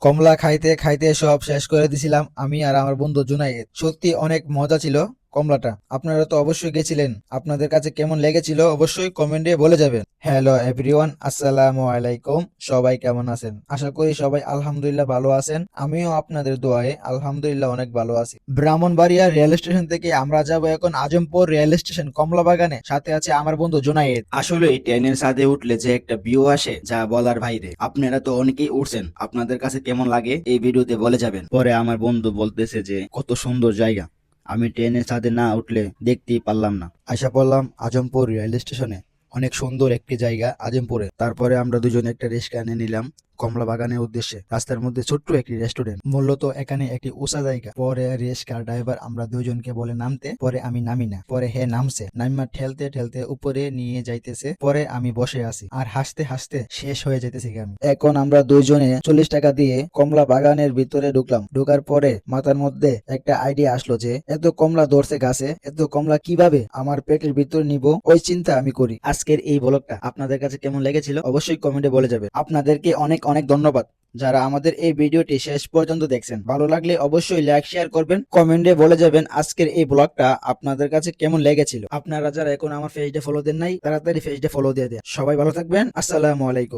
কমলা খাইতে খাইতে সব শেষ করে দিছিলাম আমি আর আমার বন্ধু জুনাইদ। সত্যি অনেক মজা ছিল কমলাটা। আপনারা তো অবশ্যই গেছিলেন, আপনাদের কাছে কেমন লেগেছিল অবশ্যই কমেন্টে বলে যাবেন। হ্যালো এভরিওয়ান, আসসালামু আলাইকুম। সবাই কেমন আছেন? আশা করি সবাই আলহামদুলিল্লাহ ভালো আছেন। আমিও আপনাদের দোয়ায় আলহামদুলিল্লাহ অনেক ভালো আছি। ব্রাহ্মণবাড়িয়া রেল স্টেশন থেকে আমরা যাব এখন আজমপুর রেল স্টেশন কমলা বাগানে। সাথে আছে আমার বন্ধু জুনাইদ। আসলে ট্রেনের ছাদে উঠলে যে একটা ভিউ আসে যা বলার বাইরে। আপনারা তো অনেকেই উঠছেন, আপনাদের কাছে কেমন লাগে এই ভিডিওতে বলে যাবেন। পরে আমার বন্ধু বলতেছে যে কত সুন্দর জায়গা, আমি ট্রেনের ছাদে না উঠলে দেখতেই পারলাম না। আশা পড়লাম আজমপুর রেল স্টেশনে। অনেক সুন্দর একটি জায়গা আজমপুরে। তারপরে আমরা দুজনে একটা রিক্সা নিয়ে নিলাম কমলা বাগানের উদ্দেশ্যে। রাস্তার মধ্যে ছোট্ট একটি রেস্টুরেন্ট, মূলত এখানে একটি উঁচা জায়গা। পরে রিক্সার ড্রাইভার আমরা দুজনকে বলে নামতে, পরে আমি নামি না, পরে হে নামছে, নাইমা ঠেলতে ঠেলতে উপরে নিয়ে যাইতেছে। পরে আমি বসে আছি আর হাসতে হাসতে শেষ হয়ে যাইতেছি আমি। এখন আমরা দুইজনে 40 টাকা দিয়ে কমলা বাগানের ভিতরে ঢুকলাম। ঢোকার পরে মাথার মধ্যে একটা আইডিয়া আসলো যে এত কমলা ধরছে গাছে, এত কমলা কিভাবে আমার পেটের ভিতরে নিব, ওই চিন্তা আমি করি। আজকের এই ব্লগটা আপনাদের কাছে কেমন লেগেছিল অবশ্যই কমেন্টে বলে যাবে। আপনাদেরকে অনেক অনেক ধন্যবাদ যারা আমাদের এই ভিডিওটি শেষ পর্যন্ত দেখছেন। ভালো লাগলে অবশ্যই লাইক শেয়ার করবেন, কমেন্টে বলে যাবেন আজকের এই ব্লগটা আপনাদের কাছে কেমন লেগেছিল। আপনারা যারা এখন আমার পেজটা ফলো দেন নাই, তাড়াতাড়ি পেজটা ফলো দিয়ে দেন। সবাই ভালো থাকবেন, আসসালামু আলাইকুম।